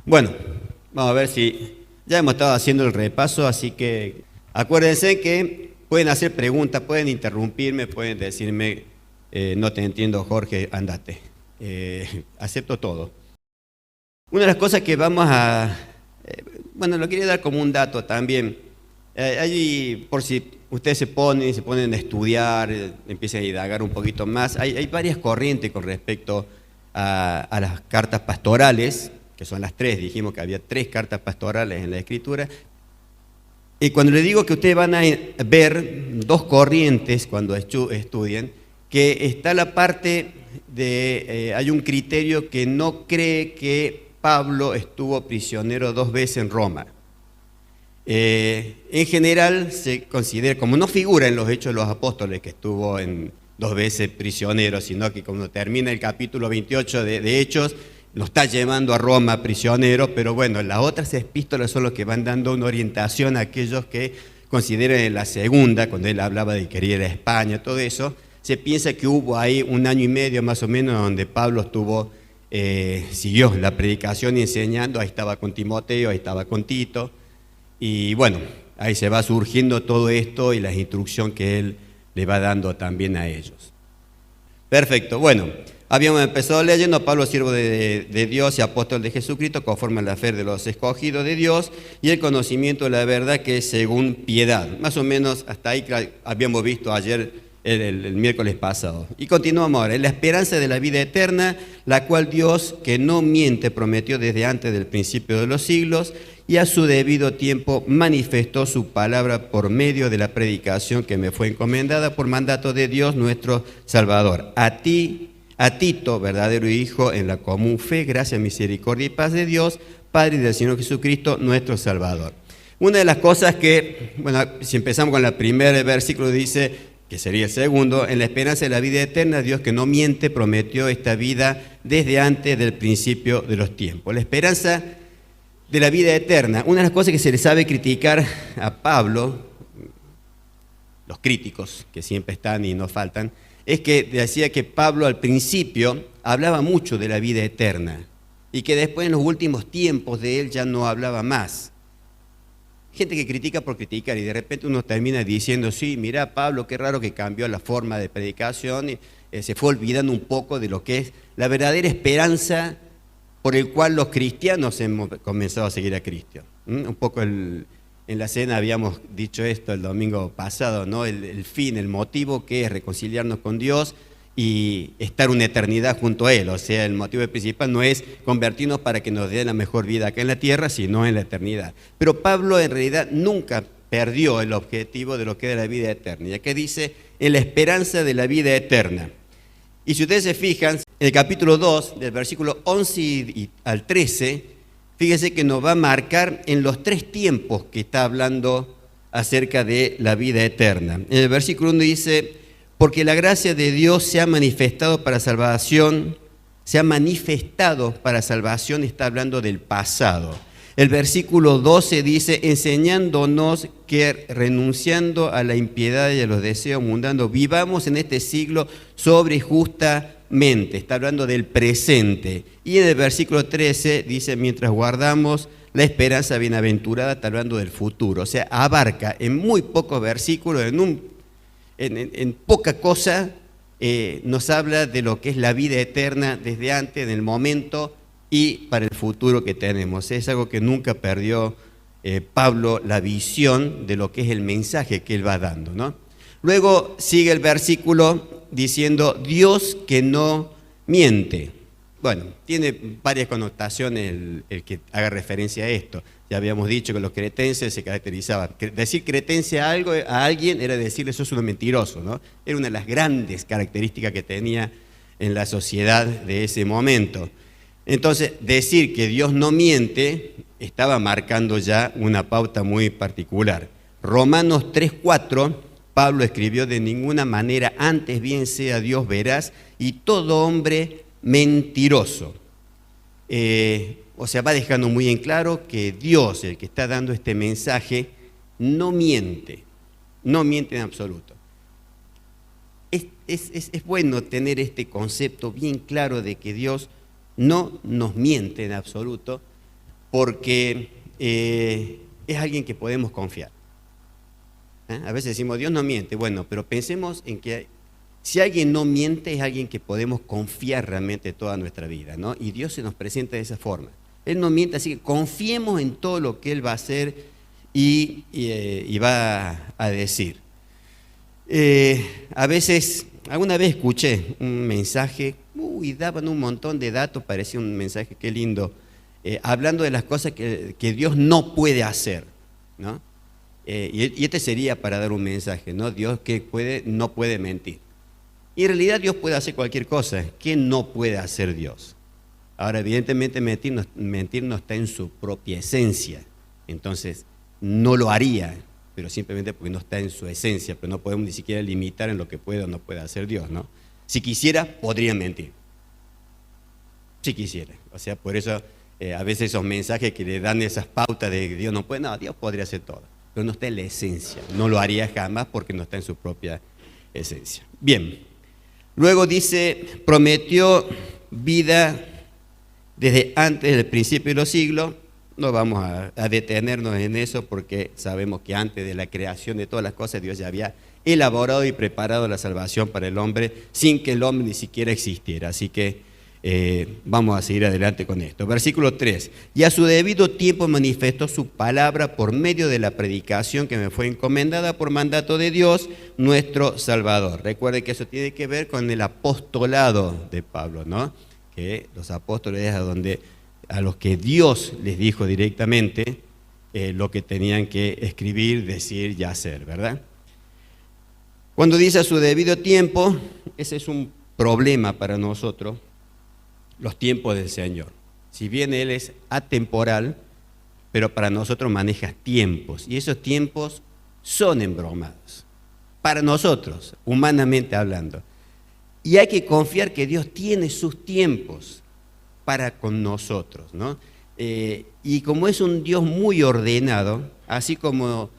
Bueno, vamos a ver si ya hemos estado haciendo el repaso, así que acuérdense que pueden hacer preguntas, pueden interrumpirme, pueden decirme, no te entiendo, Jorge, andate. Acepto todo. Una de las cosas que vamos a, bueno, lo quería dar como un dato también. Allí, por si ustedes se ponen a estudiar, empiezan a indagar un poquito más, hay varias corrientes con respecto a las cartas pastorales, que son las tres, dijimos que había tres cartas pastorales en la Escritura. Y cuando les digo que ustedes van a ver dos corrientes cuando estudien, que está la parte de, hay un criterio que no cree que Pablo estuvo prisionero 2 veces en Roma. En general se considera, como no figura en los Hechos de los Apóstoles que estuvo en 2 veces prisionero, sino que cuando termina el capítulo 28 de Hechos, lo está llevando a Roma prisionero, pero bueno, las otras epístolas son los que van dando una orientación a aquellos que consideran en la segunda, cuando él hablaba de que quería ir a España, todo eso, se piensa que hubo ahí 1 año y medio más o menos donde Pablo siguió la predicación y enseñando, ahí estaba con Timoteo, ahí estaba con Tito, y bueno, ahí se va surgiendo todo esto y la instrucción que él le va dando también a ellos. Perfecto, bueno, habíamos empezado leyendo: Pablo, siervo de Dios y apóstol de Jesucristo, conforme a la fe de los escogidos de Dios y el conocimiento de la verdad que es según piedad. Más o menos hasta ahí habíamos visto ayer, el miércoles pasado. Y continuamos ahora: en la esperanza de la vida eterna, la cual Dios, que no miente, prometió desde antes del principio de los siglos, y a su debido tiempo manifestó su palabra por medio de la predicación que me fue encomendada por mandato de Dios nuestro Salvador. A Tito, verdadero hijo en la común fe, gracia, misericordia y paz de Dios, Padre y del Señor Jesucristo, nuestro Salvador. Una de las cosas que, bueno, si empezamos con el primer versículo, dice, que sería el segundo: en la esperanza de la vida eterna, Dios, que no miente, prometió esta vida desde antes del principio de los tiempos. La esperanza de la vida eterna. Una de las cosas que se le sabe criticar a Pablo, los críticos que siempre están y no faltan, es que decía que Pablo al principio hablaba mucho de la vida eterna y que después en los últimos tiempos de él ya no hablaba más. Gente que critica por criticar y de repente uno termina diciendo: sí, mira, Pablo, qué raro que cambió la forma de predicación y se fue olvidando un poco de lo que es la verdadera esperanza por el cual los cristianos hemos comenzado a seguir a Cristo. Un poco en la cena habíamos dicho esto el domingo pasado, ¿no? El fin, el motivo que es reconciliarnos con Dios y estar una eternidad junto a Él. O sea, el motivo principal no es convertirnos para que nos dé la mejor vida acá en la tierra, sino en la eternidad. Pero Pablo en realidad nunca perdió el objetivo de lo que era la vida eterna. Ya que dice: en la esperanza de la vida eterna. Y si ustedes se fijan, en el capítulo 2, del versículo 11 al 13, fíjense que nos va a marcar en los 3 tiempos que está hablando acerca de la vida eterna. En el versículo 1 dice: porque la gracia de Dios se ha manifestado para salvación, está hablando del pasado. El versículo 12 dice: enseñándonos que renunciando a la impiedad y a los deseos mundanos, vivamos en este siglo sobre y justamente. Está hablando del presente. Y en el versículo 13 dice: mientras guardamos la esperanza bienaventurada, está hablando del futuro. O sea, abarca en muy pocos versículos, en poca cosa, nos habla de lo que es la vida eterna desde antes, en el momento y para el futuro que tenemos. Es algo que nunca perdió Pablo, la visión de lo que es el mensaje que él va dando, ¿no? Luego sigue el versículo diciendo: Dios que no miente. Bueno, tiene varias connotaciones el que haga referencia a esto. Ya habíamos dicho que los cretenses se caracterizaban. Decir cretense a alguien era decirle: sos un mentiroso, ¿no? Era una de las grandes características que tenía en la sociedad de ese momento. Entonces, decir que Dios no miente estaba marcando ya una pauta muy particular. Romanos 3:4, Pablo escribió: de ninguna manera, antes bien sea Dios veraz y todo hombre mentiroso. O sea, va dejando muy en claro que Dios, el que está dando este mensaje, no miente en absoluto. Es bueno tener este concepto bien claro de que Dios no nos miente en absoluto, porque es alguien que podemos confiar. A veces decimos, Dios no miente. Bueno, pero pensemos en que si alguien no miente, es alguien que podemos confiar realmente toda nuestra vida, ¿no? Y Dios se nos presenta de esa forma. Él no miente, así que confiemos en todo lo que Él va a hacer y va a decir. A veces, alguna vez escuché un mensaje, y daban un montón de datos, parecía un mensaje, qué lindo, hablando de las cosas que Dios no puede hacer, ¿no? Y este sería para dar un mensaje, ¿no? Dios que no puede mentir. Y en realidad Dios puede hacer cualquier cosa. ¿Qué no puede hacer Dios? Ahora, evidentemente mentir no está en su propia esencia. Entonces, no lo haría, pero simplemente porque no está en su esencia. Pero no podemos ni siquiera limitar en lo que puede o no puede hacer Dios, ¿no? Si quisiera, podría mentir. Si quisiera. O sea, por eso a veces esos mensajes que le dan esas pautas de que Dios no puede, no, Dios podría hacer todo. Pero no está en la esencia. No lo haría jamás porque no está en su propia esencia. Bien. Luego dice, prometió vida desde antes del principio de los siglos. No vamos a detenernos en eso porque sabemos que antes de la creación de todas las cosas Dios ya había elaborado y preparado la salvación para el hombre sin que el hombre ni siquiera existiera. Así que vamos a seguir adelante con esto. Versículo 3. Y a su debido tiempo manifestó su palabra por medio de la predicación que me fue encomendada por mandato de Dios, nuestro Salvador. Recuerden que eso tiene que ver con el apostolado de Pablo, ¿no? Que los apóstoles es a los que Dios les dijo directamente lo que tenían que escribir, decir y hacer, ¿verdad? Cuando dice a su debido tiempo, ese es un problema para nosotros, los tiempos del Señor. Si bien Él es atemporal, pero para nosotros maneja tiempos, y esos tiempos son embromados, para nosotros, humanamente hablando. Y hay que confiar que Dios tiene sus tiempos para con nosotros, ¿no? Y como es un Dios muy ordenado, así como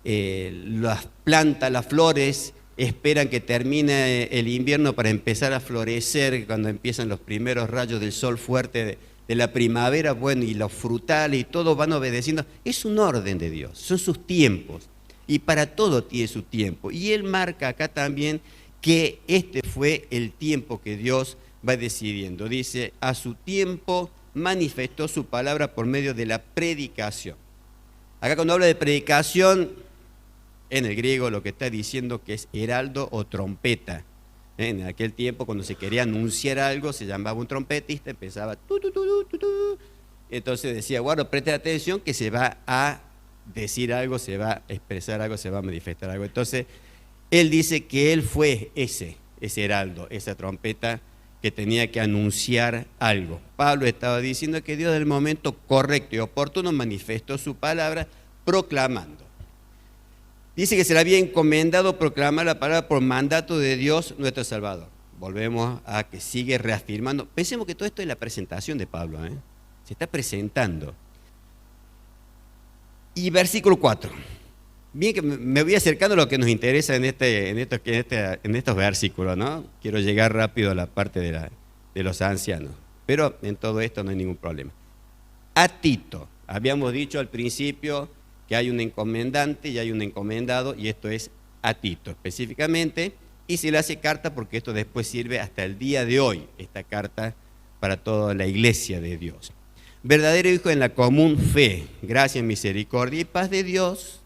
las plantas, las flores, esperan que termine el invierno para empezar a florecer cuando empiezan los primeros rayos del sol fuerte de la primavera, bueno, y los frutales y todo van obedeciendo. Es un orden de Dios, son sus tiempos, y para todo tiene su tiempo. Y Él marca acá también que este fue el tiempo que Dios va decidiendo. Dice, a su tiempo manifestó su palabra por medio de la predicación. Acá cuando habla de predicación, en el griego lo que está diciendo que es heraldo o trompeta. En aquel tiempo cuando se quería anunciar algo se llamaba un trompetista, empezaba tu, tu, tu, tu, tu. Entonces decía, bueno, preste atención que se va a decir algo, se va a expresar algo, se va a manifestar algo. Entonces él dice que él fue ese heraldo, esa trompeta que tenía que anunciar algo. Pablo estaba diciendo que Dios en el momento correcto y oportuno manifestó su palabra proclamando. Dice que se le había encomendado proclamar la palabra por mandato de Dios nuestro Salvador. Volvemos a que sigue reafirmando. Pensemos que todo esto es la presentación de Pablo, ¿eh? Se está presentando. Y versículo 4. Bien que me voy acercando a lo que nos interesa en estos versículos, ¿no? Quiero llegar rápido a la parte de los ancianos. Pero en todo esto no hay ningún problema. A Tito. Habíamos dicho al principio que hay un encomendante y hay un encomendado, y esto es a Tito específicamente, y se le hace carta porque esto después sirve hasta el día de hoy, esta carta para toda la iglesia de Dios. Verdadero hijo en la común fe, gracia, misericordia y paz de Dios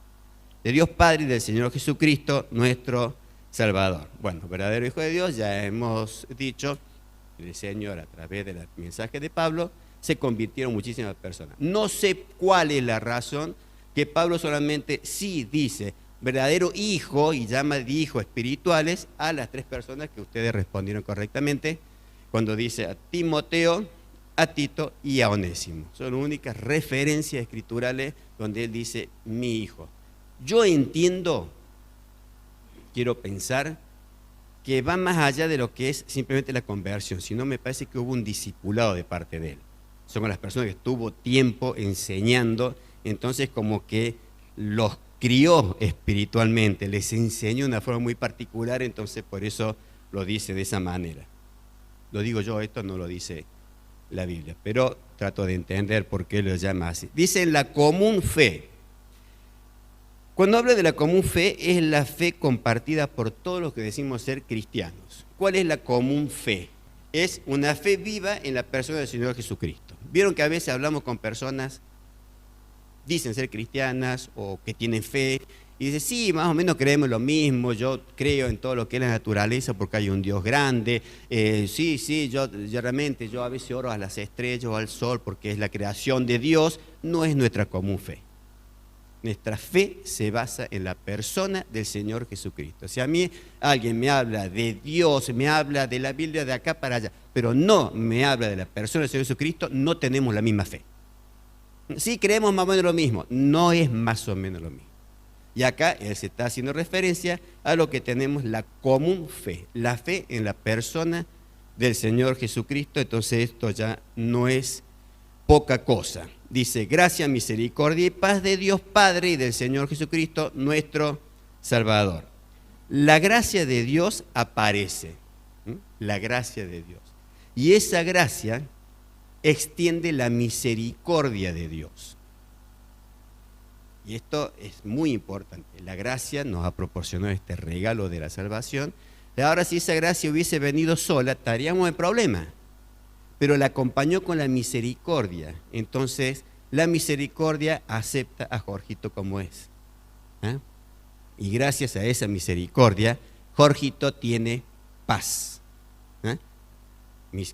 Padre y del Señor Jesucristo, nuestro Salvador. Bueno, verdadero hijo de Dios, ya hemos dicho, el Señor a través del mensaje de Pablo, se convirtieron muchísimas personas. No sé cuál es la razón que Pablo solamente sí dice verdadero hijo y llama de hijos espirituales a las tres personas que ustedes respondieron correctamente cuando dice a Timoteo, a Tito y a Onésimo. Son únicas referencias escriturales donde él dice mi hijo. Yo entiendo, quiero pensar, que va más allá de lo que es simplemente la conversión, sino me parece que hubo un discipulado de parte de él. Son las personas que estuvo tiempo enseñando, entonces como que los crió espiritualmente, les enseñó de una forma muy particular, entonces por eso lo dice de esa manera. Lo digo yo, esto no lo dice la Biblia, pero trato de entender por qué lo llama así. Dice la común fe. Cuando habla de la común fe, es la fe compartida por todos los que decimos ser cristianos. ¿Cuál es la común fe? Es una fe viva en la persona del Señor Jesucristo. Vieron que a veces hablamos con personas, dicen ser cristianas o que tienen fe, y dicen, sí, más o menos creemos lo mismo, yo creo en todo lo que es la naturaleza porque hay un Dios grande, yo realmente, yo a veces oro a las estrellas o al sol porque es la creación de Dios. No es nuestra común fe. Nuestra fe se basa en la persona del Señor Jesucristo. Si a mí alguien me habla de Dios, me habla de la Biblia de acá para allá, pero no me habla de la persona del Señor Jesucristo, no tenemos la misma fe. Sí creemos más o menos lo mismo, no es más o menos lo mismo. Y acá él se está haciendo referencia a lo que tenemos la común fe, la fe en la persona del Señor Jesucristo. Entonces esto ya no es poca cosa. Dice, gracia, misericordia y paz de Dios Padre y del Señor Jesucristo, nuestro Salvador. La gracia de Dios aparece, la gracia de Dios. Y esa gracia extiende la misericordia de Dios. Y esto es muy importante. La gracia nos ha proporcionado este regalo de la salvación. Ahora, si esa gracia hubiese venido sola, estaríamos en problema. Pero la acompañó con la misericordia. Entonces, la misericordia acepta a Jorgito como es. Y gracias a esa misericordia, Jorgito tiene paz.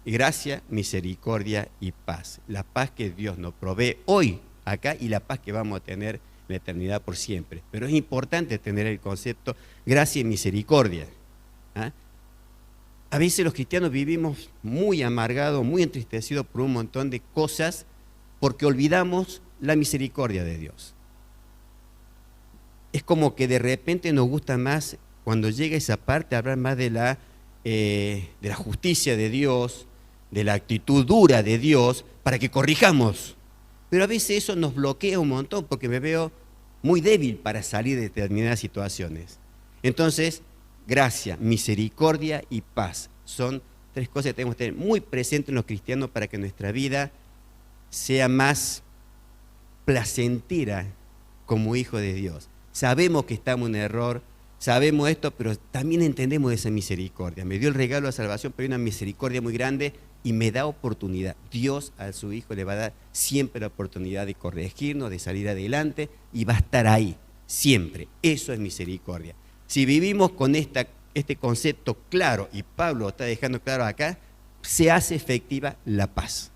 Gracia, misericordia y paz. La paz que Dios nos provee hoy, acá, y la paz que vamos a tener en la eternidad por siempre. Pero es importante tener el concepto gracia y misericordia. A veces los cristianos vivimos muy amargados, muy entristecidos por un montón de cosas porque olvidamos la misericordia de Dios. Es como que de repente nos gusta más, cuando llega esa parte, hablar más de la justicia de Dios, de la actitud dura de Dios, para que corrijamos. Pero a veces eso nos bloquea un montón porque me veo muy débil para salir de determinadas situaciones. Entonces, gracia, misericordia y paz son tres cosas que tenemos que tener muy presentes en los cristianos para que nuestra vida sea más placentera como hijo de Dios. Sabemos que estamos en error, sabemos esto, pero también entendemos esa misericordia. Me dio el regalo de la salvación, pero hay una misericordia muy grande y me da oportunidad. Dios a su Hijo le va a dar siempre la oportunidad de corregirnos, de salir adelante, y va a estar ahí, siempre. Eso es misericordia. Si vivimos con este concepto claro, y Pablo está dejando claro acá, se hace efectiva la paz.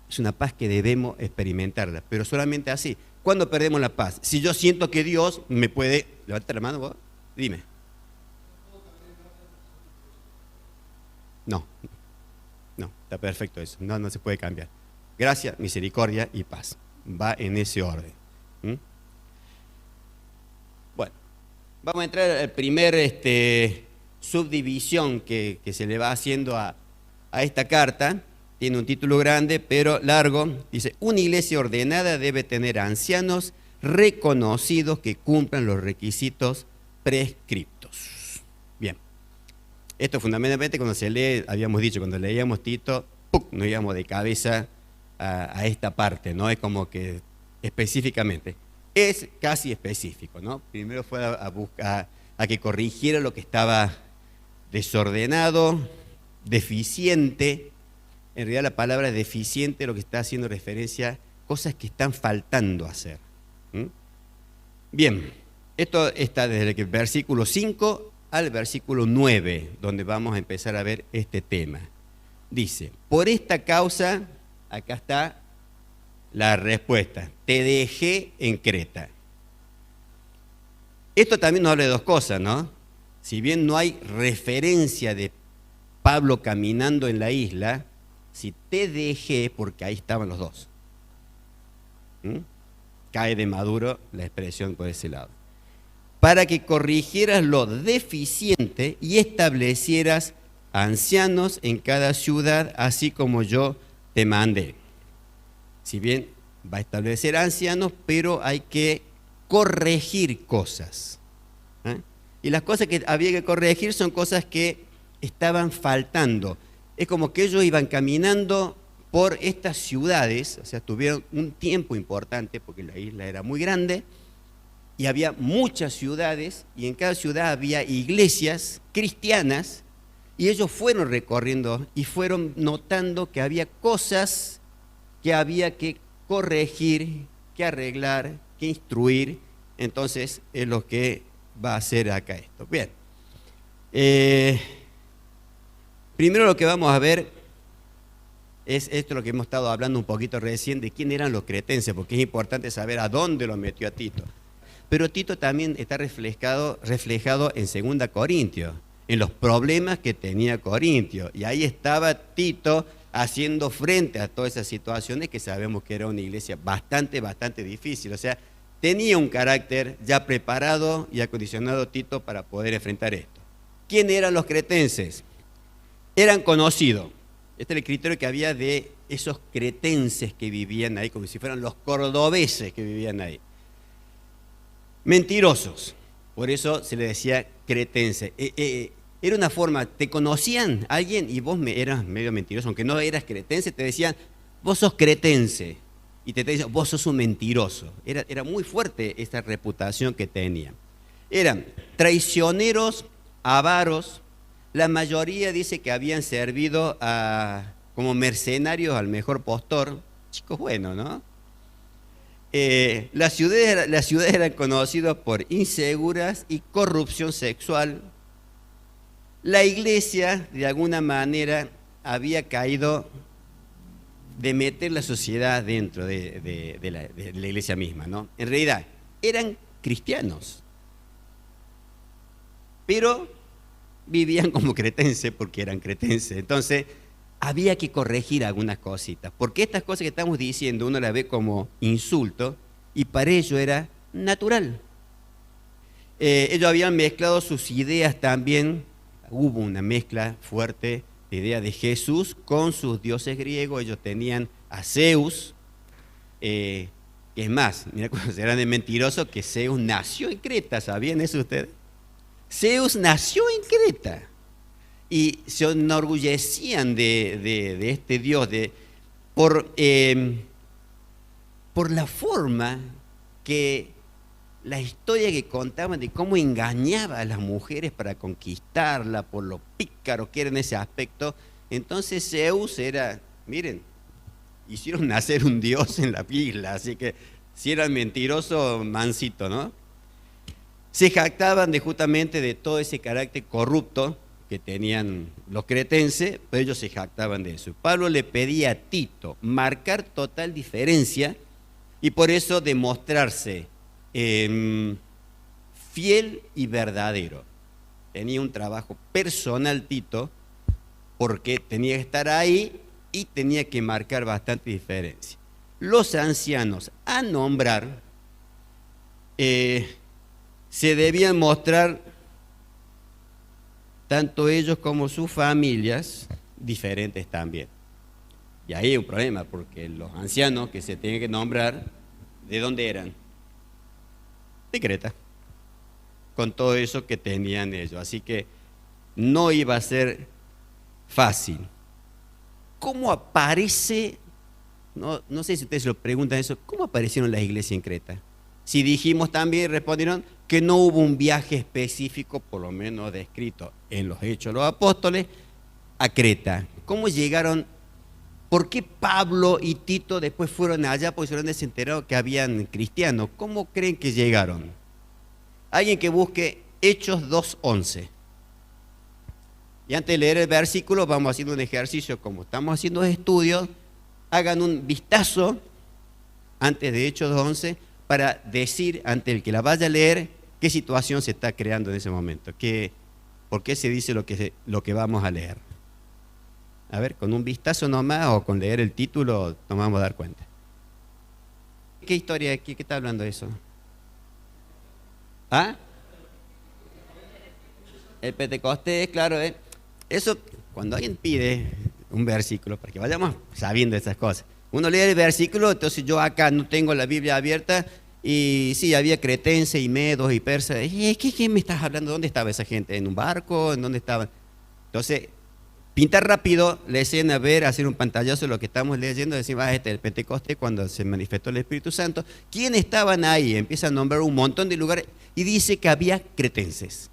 Es una paz que debemos experimentarla, pero solamente así. ¿Cuándo perdemos la paz? Si yo siento que Dios me puede... Levanta la mano vos, dime. No, está perfecto eso. No se puede cambiar. Gracia, misericordia y paz. Va en ese orden. Bueno, vamos a entrar al primer subdivisión que se le va haciendo a esta carta. Tiene un título grande, pero largo. Dice, una iglesia ordenada debe tener ancianos reconocidos que cumplan los requisitos prescriptos. Bien. Esto fundamentalmente cuando se lee, habíamos dicho, cuando leíamos Tito, nos íbamos de cabeza a esta parte, ¿no? Es como que específicamente. Es casi específico, ¿no? Primero fue a buscar, a que corrigiera lo que estaba desordenado, deficiente. En realidad la palabra deficiente lo que está haciendo referencia a cosas que están faltando hacer. Bien, esto está desde el versículo 5 al versículo 9, donde vamos a empezar a ver este tema. Dice, por esta causa, acá está la respuesta, te dejé en Creta. Esto también nos habla de dos cosas, ¿no? Si bien no hay referencia de Pablo caminando en la isla, si te dejé, porque ahí estaban los dos. Cae de maduro la expresión por ese lado. Para que corrigieras lo deficiente y establecieras ancianos en cada ciudad, así como yo te mandé. Si bien va a establecer ancianos, pero hay que corregir cosas. Y las cosas que había que corregir son cosas que estaban faltando. es como que ellos iban caminando por estas ciudades, o sea, tuvieron un tiempo importante porque la isla era muy grande y había muchas ciudades y en cada ciudad había iglesias cristianas y ellos fueron recorriendo y fueron notando que había cosas que había que corregir, que arreglar, que instruir. Entonces es lo que va a hacer acá esto. Bien. Primero lo que vamos a ver es esto lo que hemos estado hablando un poquito recién de quién eran los cretenses, porque es importante saber a dónde lo metió a Tito. Pero Tito también está reflejado en 2 Corintios, en los problemas que tenía Corintio. Y ahí estaba Tito haciendo frente a todas esas situaciones que sabemos que era una iglesia bastante difícil. O sea, tenía un carácter ya preparado y acondicionado Tito para poder enfrentar esto. ¿Quién eran los cretenses? Eran conocidos. Este es el criterio que había de esos cretenses que vivían ahí, como si fueran los cordobeses que vivían ahí. Mentirosos, por eso se le decía cretense. Era una forma, te conocían a alguien y vos eras medio mentiroso, aunque no eras cretense, te decían, vos sos cretense, y te decían, vos sos un mentiroso. Era muy fuerte esta reputación que tenían. Eran traicioneros, avaros. La mayoría dice que habían servido como mercenarios al mejor postor. Chicos buenos, ¿no? Las ciudades eran conocidas por inseguras y corrupción sexual. La iglesia, de alguna manera, había caído de meter la sociedad dentro de la iglesia misma, ¿no? En realidad, eran cristianos, pero vivían como cretenses porque eran cretenses. Entonces, había que corregir algunas cositas, porque estas cosas que estamos diciendo uno las ve como insulto y para ellos era natural. Ellos habían mezclado sus ideas también, hubo una mezcla fuerte de idea de Jesús con sus dioses griegos. Ellos tenían a Zeus, que es más, mira cómo serán de mentiroso que Zeus nació en Creta, ¿sabían eso ustedes? Zeus nació en Creta y se enorgullecían de este dios por la forma que la historia que contaban de cómo engañaba a las mujeres para conquistarla, por lo pícaro que era en ese aspecto. Entonces Zeus era, miren, hicieron nacer un dios en la isla, así que si eran mentirosos, mansito, ¿no? Se jactaban justamente de todo ese carácter corrupto que tenían los cretenses, pero ellos se jactaban de eso. Pablo le pedía a Tito marcar total diferencia y por eso demostrarse fiel y verdadero. Tenía un trabajo personal Tito porque tenía que estar ahí y tenía que marcar bastante diferencia. Los ancianos a nombrar se debían mostrar, tanto ellos como sus familias, diferentes también. Y ahí hay un problema, porque los ancianos que se tienen que nombrar, ¿de dónde eran? De Creta, con todo eso que tenían ellos. Así que no iba a ser fácil. ¿Cómo aparece? No sé si ustedes se lo preguntan eso, ¿cómo aparecieron las iglesias en Creta? Si dijimos también, respondieron que no hubo un viaje específico, por lo menos descrito en los Hechos de los Apóstoles, a Creta. ¿Cómo llegaron? ¿Por qué Pablo y Tito después fueron allá? Porque se han enterado que habían cristianos. ¿Cómo creen que llegaron? Alguien que busque Hechos 2:11. Y antes de leer el versículo, vamos haciendo un ejercicio, como estamos haciendo estudios, hagan un vistazo antes de Hechos 2:11 para decir, ante el que la vaya a leer, qué situación se está creando en ese momento, por qué se dice lo que vamos a leer. A ver, con un vistazo nomás o con leer el título nos vamos a dar cuenta. ¿Qué historia aquí? ¿Qué está hablando de eso? ¿Ah? El Pentecostés, claro, eso cuando alguien pide un versículo, para que vayamos sabiendo esas cosas. Uno lee el versículo, entonces yo acá no tengo la Biblia abierta y sí, había cretenses y medos y persas. ¿Qué me estás hablando? ¿Dónde estaba esa gente? ¿En un barco? ¿En dónde estaban? Entonces, pintar rápido la escena, ver, hacer un pantallazo de lo que estamos leyendo, decimos, este es el Pentecostés cuando se manifestó el Espíritu Santo. ¿Quiénes estaban ahí? Empieza a nombrar un montón de lugares y dice que había cretenses.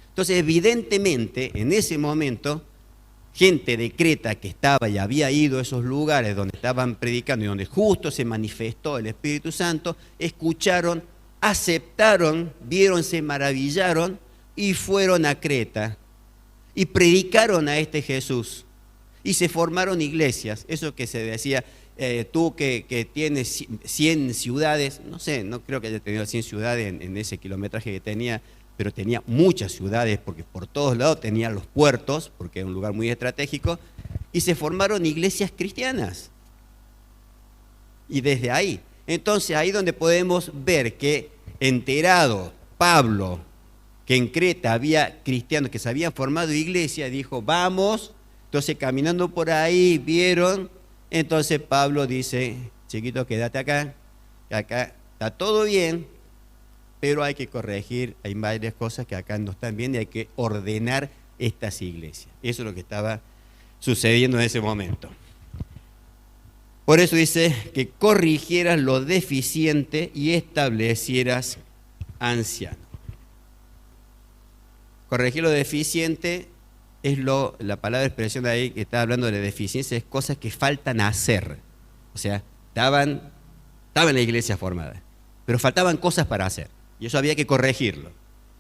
Entonces, evidentemente, en ese momento, gente de Creta que estaba y había ido a esos lugares donde estaban predicando y donde justo se manifestó el Espíritu Santo, escucharon, aceptaron, vieron, se maravillaron y fueron a Creta y predicaron a este Jesús. Y se formaron iglesias, eso que se decía, tú que tienes 100 ciudades, no sé, no creo que haya tenido 100 ciudades en ese kilometraje que tenía, pero tenía muchas ciudades porque por todos lados tenía los puertos, porque era un lugar muy estratégico, y se formaron iglesias cristianas. Y desde ahí, entonces ahí donde podemos ver que enterado Pablo que en Creta había cristianos que se habían formado iglesia, dijo, vamos. Entonces caminando por ahí vieron, entonces Pablo dice, chiquito, quédate acá, que acá está todo bien, pero hay que corregir, hay varias cosas que acá no están bien y hay que ordenar estas iglesias. Eso es lo que estaba sucediendo en ese momento. Por eso dice que corrigieras lo deficiente y establecieras ancianos. Corregir lo deficiente es la palabra expresión de ahí que está hablando de la deficiencia, es cosas que faltan hacer. O sea, estaban la iglesia formada, pero faltaban cosas para hacer. Y eso había que corregirlo.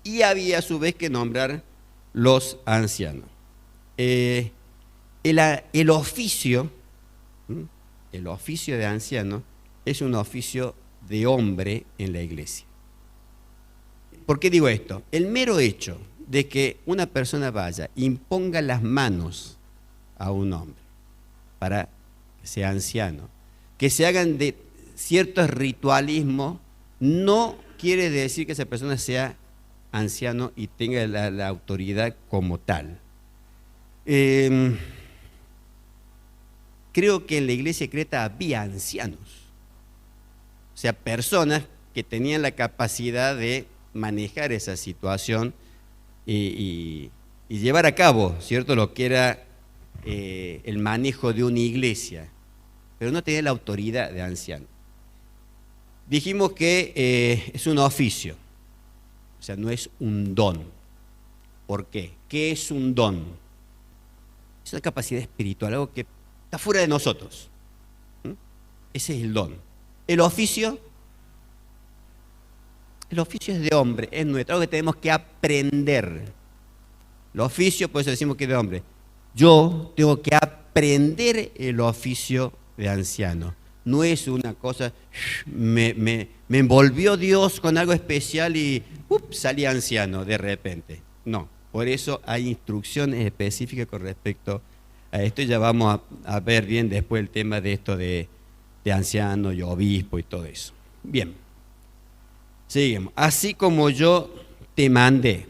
Y había a su vez que nombrar los ancianos. El oficio de anciano es un oficio de hombre en la iglesia. ¿Por qué digo esto? El mero hecho de que una persona vaya, imponga las manos a un hombre para que sea anciano, que se hagan de ciertos ritualismos, no quiere decir que esa persona sea anciano y tenga la autoridad como tal. Creo que en la iglesia de Creta había ancianos, o sea, personas que tenían la capacidad de manejar esa situación y llevar a cabo, ¿cierto?, lo que era el manejo de una iglesia, pero no tenía la autoridad de anciano. Dijimos que es un oficio, o sea, no es un don. ¿Por qué? ¿Qué es un don? Es una capacidad espiritual, algo que está fuera de nosotros. Ese es el don. El oficio es de hombre, es nuestro, algo que tenemos que aprender. El oficio, por eso decimos que es de hombre. Yo tengo que aprender el oficio de anciano. No es una cosa, me envolvió Dios con algo especial y salí anciano de repente. No, por eso hay instrucciones específicas con respecto a esto. Y ya vamos a ver bien después el tema de esto de anciano y obispo y todo eso. Bien, seguimos. Así como yo te mandé.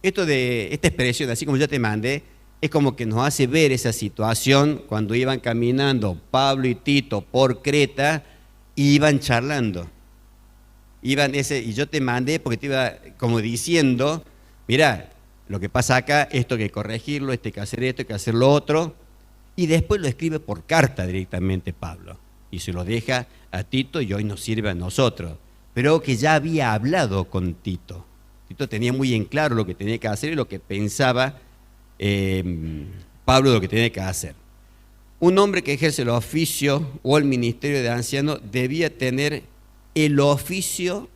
Esta expresión, así como yo te mandé, es como que nos hace ver esa situación cuando iban caminando Pablo y Tito por Creta y iban charlando. Y yo te mandé porque te iba como diciendo, mira, lo que pasa acá, esto hay que corregirlo, esto hay que hacer esto, hay que hacer lo otro. Y después lo escribe por carta directamente Pablo. Y se lo deja a Tito y hoy nos sirve a nosotros. Pero que ya había hablado con Tito. Tito tenía muy en claro lo que tenía que hacer y lo que pensaba Pablo de lo que tenía que hacer. Un hombre que ejerce el oficio o el ministerio de anciano debía tener el oficio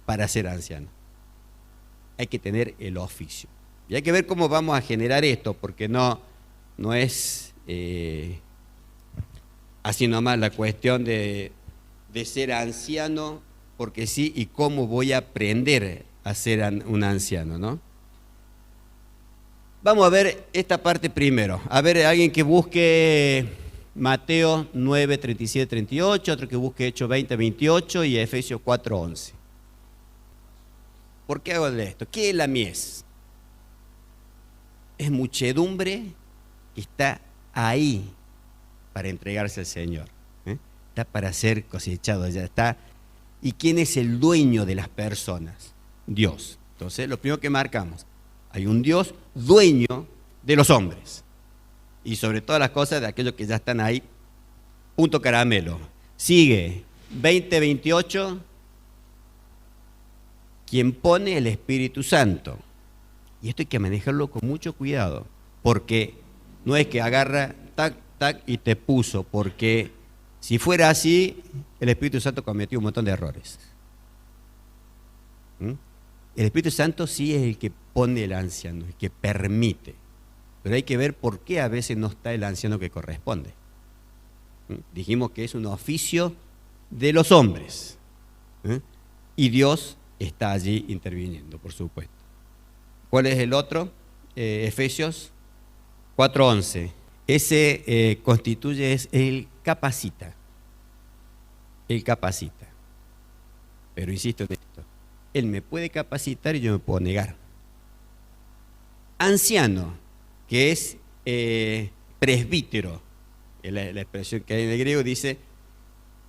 para ser anciano. Hay que tener el oficio. Y hay que ver cómo vamos a generar esto, porque no es así nomás la cuestión de ser anciano, porque sí, y cómo voy a aprender a ser un anciano, ¿no? Vamos a ver esta parte primero. A ver, alguien que busque Mateo 9, 37, 38, otro que busque Hechos 20, 28 y Efesios 4, 11. ¿Por qué hago esto? ¿Qué es la mies? Es muchedumbre que está ahí para entregarse al Señor. Está para ser cosechado, ya está. ¿Y quién es el dueño de las personas? Dios. Entonces, lo primero que marcamos, hay un Dios dueño de los hombres. y sobre todas las cosas de aquellos que ya están ahí, punto caramelo. Sigue, 20:28, quien pone el Espíritu Santo. Y esto hay que manejarlo con mucho cuidado, porque no es que agarra, tac, tac, y te puso, porque si fuera así, el Espíritu Santo cometió un montón de errores. El Espíritu Santo sí es el que pone el anciano, el que permite, pero hay que ver por qué a veces no está el anciano que corresponde. Dijimos que es un oficio de los hombres, y Dios está allí interviniendo, por supuesto. ¿Cuál es el otro? Efesios 4:11. Ese constituye, es el capacita. Él capacita. Pero insisto en esto. Él me puede capacitar y yo me puedo negar. Anciano, que es presbítero, es la expresión que hay en el griego, dice,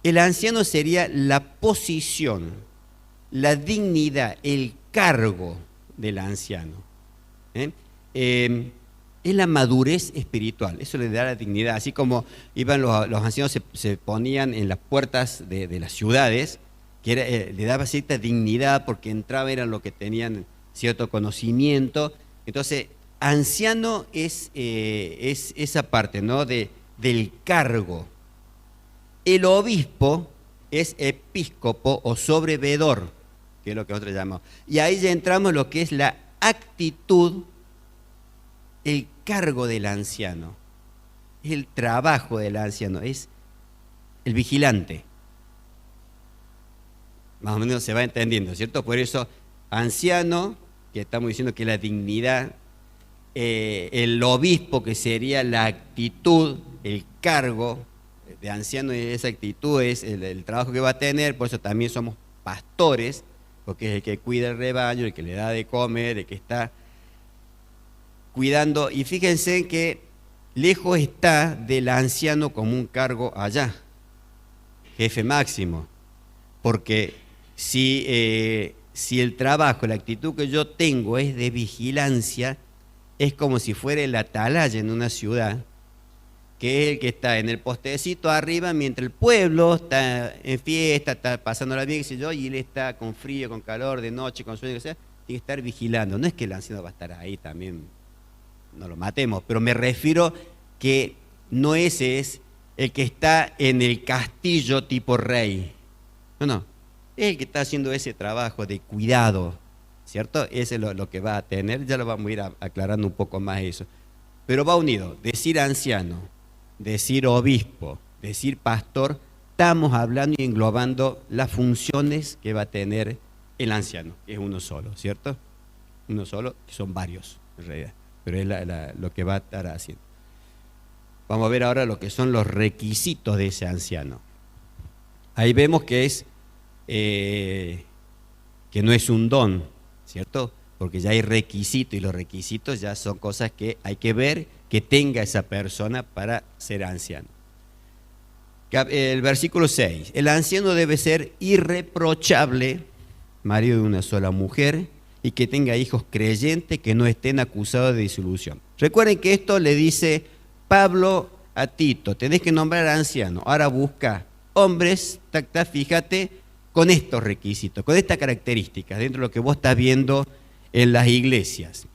el anciano sería la posición, la dignidad, el cargo del anciano. Es la madurez espiritual, eso le da la dignidad. Así como iban los ancianos, se ponían en las puertas de las ciudades, que le daba cierta dignidad porque entraba, eran los que tenían cierto conocimiento. Entonces, anciano es esa parte, ¿no? del cargo. El obispo es episcopo o sobrevedor, que es lo que nosotros llamamos. Y ahí ya entramos en lo que es la actitud, el cargo del anciano, es el trabajo del anciano, es el vigilante. Más o menos se va entendiendo, ¿cierto? Por eso, anciano, que estamos diciendo que es la dignidad, el obispo, que sería la actitud, el cargo de anciano, y esa actitud es el trabajo que va a tener. Por eso también somos pastores, porque es el que cuida el rebaño, el que le da de comer, el que está cuidando. Y fíjense que lejos está del anciano como un cargo allá, jefe máximo, porque si el trabajo, la actitud que yo tengo es de vigilancia, es como si fuera el atalaya en una ciudad, que es el que está en el postecito arriba mientras el pueblo está en fiesta, está pasándola bien, qué sé yo, y él está con frío, con calor, de noche, con sueño, que sea, tiene que estar vigilando. No es que el anciano va a estar ahí también, no lo matemos, pero me refiero que no ese es el que está en el castillo tipo rey. No, es el que está haciendo ese trabajo de cuidado, ¿cierto? Ese es lo que va a tener, ya lo vamos a ir aclarando un poco más eso. Pero va unido, decir anciano, decir obispo, decir pastor, estamos hablando y englobando las funciones que va a tener el anciano, que es uno solo, ¿cierto? Uno solo, que son varios en realidad, pero es lo que va a estar haciendo. Vamos a ver ahora lo que son los requisitos de ese anciano. Ahí vemos que que no es un don, ¿cierto? Porque ya hay requisitos, y los requisitos ya son cosas que hay que ver que tenga esa persona para ser anciano. El versículo 6, el anciano debe ser irreprochable, marido de una sola mujer, y que tenga hijos creyentes que no estén acusados de disolución. Recuerden que esto le dice Pablo a Tito, tenés que nombrar anciano, ahora busca hombres, fíjate, con estos requisitos, con estas características, dentro de lo que vos estás viendo en las iglesias.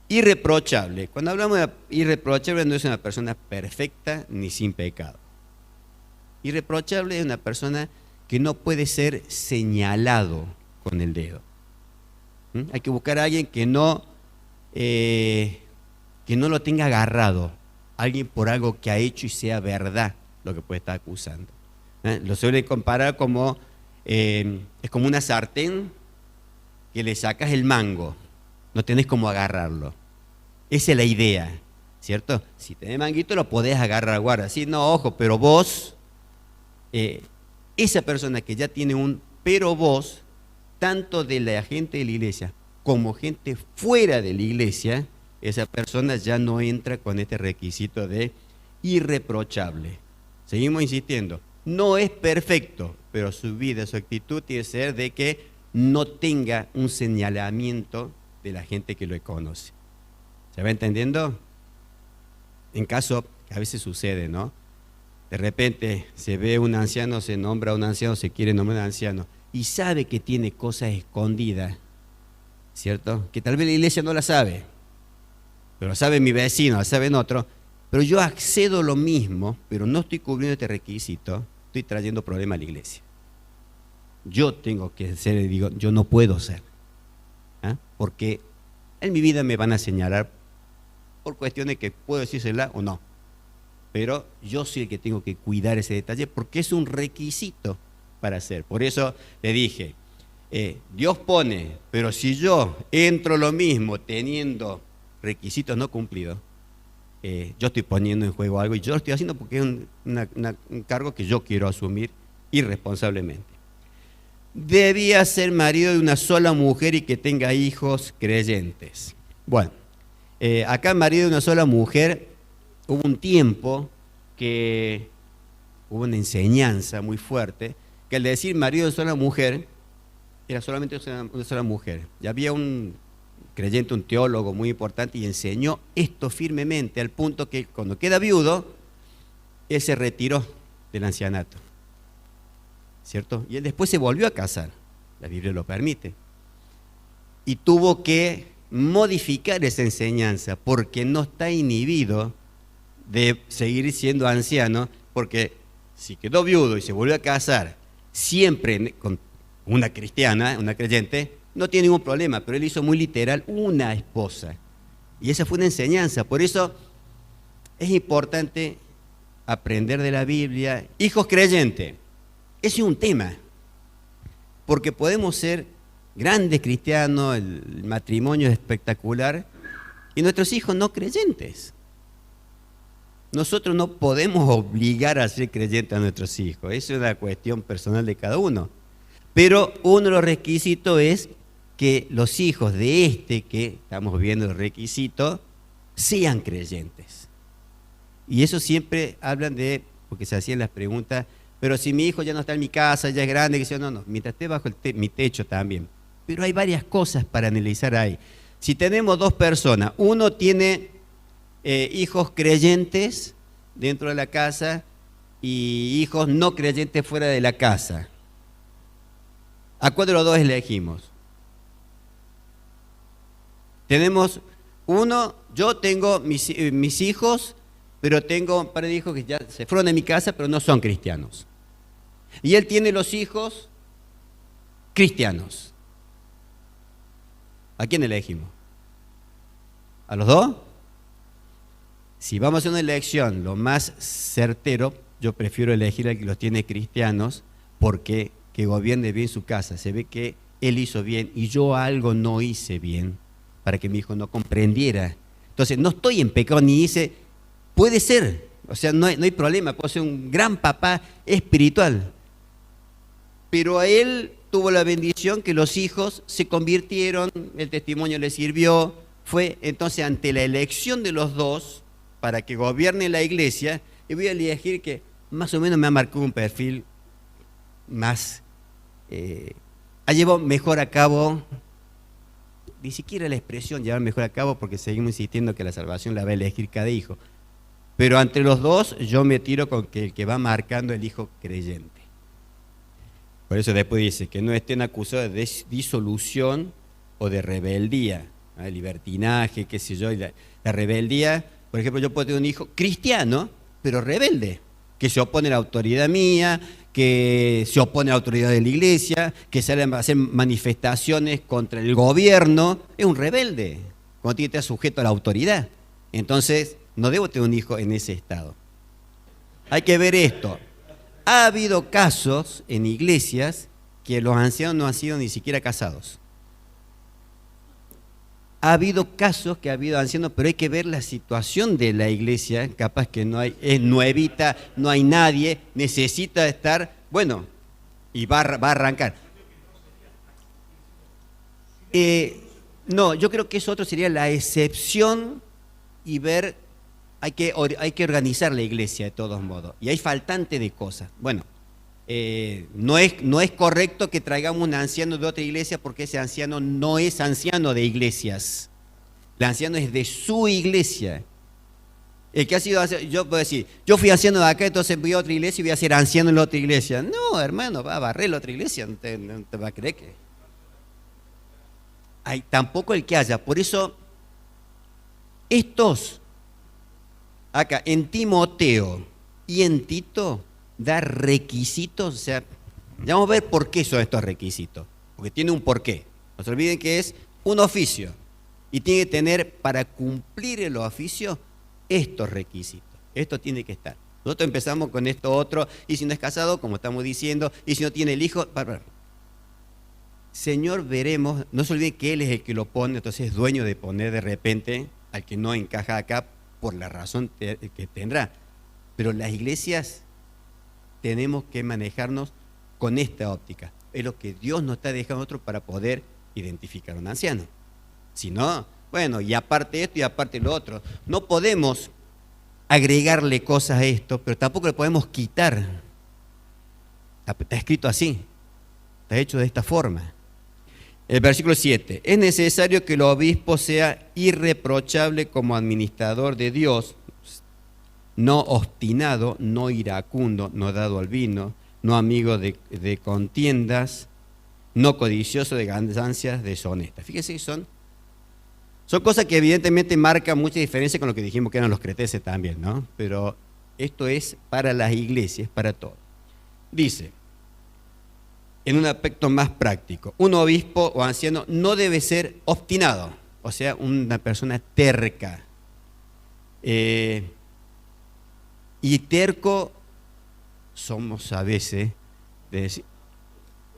Irreprochable. Cuando hablamos de irreprochable, no es una persona perfecta ni sin pecado. Irreprochable es una persona que no puede ser señalado con el dedo. Hay que buscar a alguien que no lo tenga agarrado, alguien por algo que ha hecho y sea verdad lo que puede estar acusando. Lo suele comparar como, es como una sartén que le sacas el mango, no tenés cómo agarrarlo. Esa es la idea, ¿cierto? Si tenés manguito lo podés agarrar, guarda, sí, no, ojo, pero vos, esa persona que ya tiene pero vos, tanto de la gente de la iglesia como gente fuera de la iglesia, esa persona ya no entra con este requisito de irreprochable. Seguimos insistiendo, no es perfecto, pero su vida, su actitud tiene que ser de que no tenga un señalamiento de la gente que lo conoce. ¿Se va entendiendo? en caso, a veces sucede, ¿no? De repente se ve un anciano, se nombra a un anciano, se quiere nombrar a un anciano, y sabe que tiene cosas escondidas, ¿cierto? Que tal vez la iglesia no la sabe, pero lo sabe mi vecino, la saben otro, pero yo accedo lo mismo, pero no estoy cubriendo este requisito, estoy trayendo problema a la iglesia. Yo tengo que ser, digo, yo no puedo ser, ¿eh? Porque en mi vida me van a señalar por cuestiones que puedo decírsela o no, pero yo soy el que tengo que cuidar ese detalle porque es un requisito para hacer. Por eso le dije, Dios pone, pero si yo entro lo mismo teniendo requisitos no cumplidos, yo estoy poniendo en juego algo y yo lo estoy haciendo porque es un cargo que yo quiero asumir irresponsablemente. Debía ser marido de una sola mujer y que tenga hijos creyentes. Bueno, acá marido de una sola mujer, hubo un tiempo que hubo una enseñanza muy fuerte, que al decir marido de una sola mujer, era solamente una sola mujer. Ya había un creyente, un teólogo muy importante y enseñó esto firmemente al punto que cuando queda viudo, él se retiró del ancianato, ¿cierto? Y él después se volvió a casar, la Biblia lo permite, y tuvo que modificar esa enseñanza porque no está inhibido de seguir siendo anciano, porque si quedó viudo y se volvió a casar siempre con una cristiana, una creyente, no tiene ningún problema, pero él hizo muy literal una esposa. Y esa fue una enseñanza. Por eso es importante aprender de la Biblia. Hijos creyentes, ese es un tema, porque podemos ser grandes cristianos, el matrimonio es espectacular, y nuestros hijos no creyentes. Nosotros no podemos obligar a ser creyentes a nuestros hijos, eso es una cuestión personal de cada uno. Pero uno de los requisitos es que los hijos de que estamos viendo el requisito, sean creyentes. Y eso siempre hablan de, porque se hacían las preguntas, pero si mi hijo ya no está en mi casa, ya es grande, que no, mientras esté bajo mi techo también. Pero hay varias cosas para analizar ahí. Si tenemos dos personas, uno tiene hijos creyentes dentro de la casa y hijos no creyentes fuera de la casa, ¿a cuál de los dos elegimos? Tenemos uno, yo tengo mis hijos, pero tengo un par de hijos que ya se fueron de mi casa, pero no son cristianos. Y él tiene los hijos cristianos. ¿A quién elegimos? ¿A los dos? Si vamos a hacer una elección, lo más certero, yo prefiero elegir al que los tiene cristianos, porque que gobierne bien su casa. Se ve que él hizo bien y yo algo no hice bien para que mi hijo no comprendiera. Entonces, no estoy en pecado ni hice, puede ser, o sea, no hay problema, puedo ser un gran papá espiritual. Pero a él tuvo la bendición que los hijos se convirtieron, el testimonio le sirvió, fue entonces ante la elección de los dos para que gobierne la iglesia, y voy a elegir que más o menos me ha marcado un perfil más, ha llevado mejor a cabo, ni siquiera la expresión llevar mejor a cabo porque seguimos insistiendo que la salvación la va a elegir cada hijo, pero entre los dos yo me tiro con que el que va marcando el hijo creyente. Por eso después dice que no estén acusados de disolución o de rebeldía, ¿no? Libertinaje, qué sé yo, y la rebeldía, por ejemplo, yo puedo tener un hijo cristiano, pero rebelde, que se opone a la autoridad mía, que se opone a la autoridad de la iglesia, que sale a hacer manifestaciones contra el gobierno, es un rebelde, cuando tiene que estar sujeto a la autoridad. Entonces, no debo tener un hijo en ese estado. Hay que ver esto. Ha habido casos en iglesias que los ancianos no han sido ni siquiera casados. Ha habido casos que ha habido ancianos, pero hay que ver la situación de la iglesia, capaz que no hay, es nuevita, no hay nadie, necesita estar, bueno, y va a arrancar. No, yo creo que eso otro sería la excepción y ver, hay que organizar la iglesia de todos modos, y hay faltante de cosas. Bueno, no es correcto que traigamos un anciano de otra iglesia porque ese anciano no es anciano de iglesias. El anciano es de su iglesia. El que ha sido anciano, yo puedo decir, yo fui anciano de acá, entonces voy a otra iglesia y voy a ser anciano en la otra iglesia. No, hermano, va a barrer la otra iglesia, no te va a creer que... tampoco el que haya. Por eso, estos, acá, en Timoteo y en Tito, da requisitos, o sea, ya vamos a ver por qué son estos requisitos, porque tiene un porqué. No se olviden que es un oficio y tiene que tener, para cumplir el oficio, estos requisitos. Esto tiene que estar. Nosotros empezamos con esto otro, y si no es casado, como estamos diciendo, y si no tiene el hijo, Señor, veremos, no se olviden que Él es el que lo pone, entonces es dueño de poner de repente al que no encaja acá por la razón que tendrá. Pero las iglesias tenemos que manejarnos con esta óptica. Es lo que Dios nos está dejando a nosotros para poder identificar a un anciano. Si no, bueno, y aparte esto y aparte lo otro. No podemos agregarle cosas a esto, pero tampoco le podemos quitar. Está escrito así, está hecho de esta forma. El versículo 7, es necesario que el obispo sea irreprochable como administrador de Dios, no obstinado, no iracundo, no dado al vino, no amigo de contiendas, no codicioso de ganancias deshonestas. Fíjense que son cosas que evidentemente marcan mucha diferencia con lo que dijimos que eran los cretenses también, ¿no? Pero esto es para las iglesias, para todo. Dice, en un aspecto más práctico, un obispo o anciano no debe ser obstinado, o sea, una persona terca. Y terco somos a veces,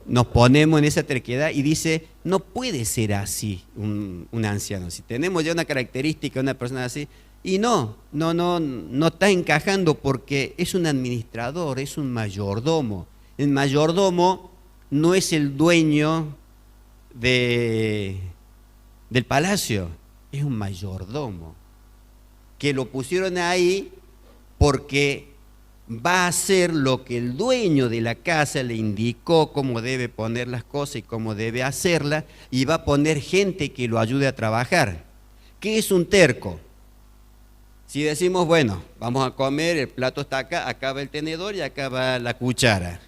nos ponemos en esa terquedad y dice, no puede ser así un anciano. Si tenemos ya una característica de una persona así, y no está encajando porque es un administrador, es un mayordomo. El mayordomo no es el dueño del palacio, es un mayordomo, que lo pusieron ahí porque va a hacer lo que el dueño de la casa le indicó, cómo debe poner las cosas y cómo debe hacerlas, y va a poner gente que lo ayude a trabajar. ¿Qué es un terco? Si decimos, bueno, vamos a comer, el plato está acá, acá va el tenedor y acá va la cuchara.